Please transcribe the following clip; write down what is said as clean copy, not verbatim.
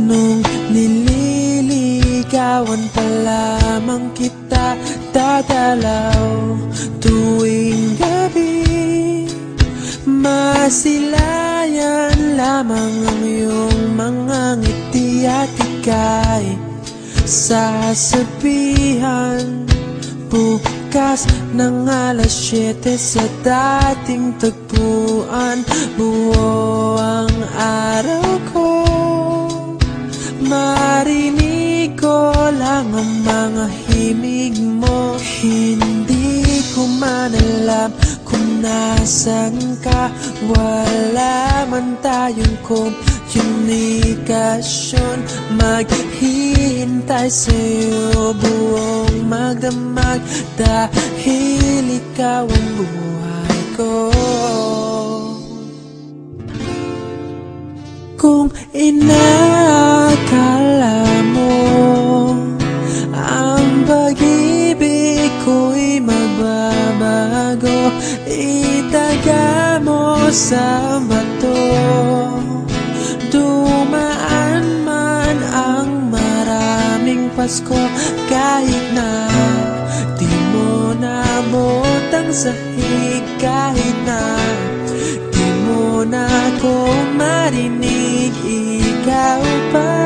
Nung nililigawan pa lamang kita, dadalaw tuwing gabi. Masilayan lamang ang iyong mga ngiti at ika'y sasabihan bukas ng alas 7 sa dating tagpuan. Buo ang araw ko, marinig ko lang ang mga himig mo. Hindi ko man alam kung nasan ka, wala man tayong komunikasyon. Maghihintay sa'yo buong magdamag, dahil ikaw ang buhay ko. Kung inakala mo ang pag-ibig ko'y magbabago, itaga mo sa bato. Dumaan man ang maraming Pasko, kahit na di mo nabot ang sahig, kahit na di mo na ako marinig, ikaw pa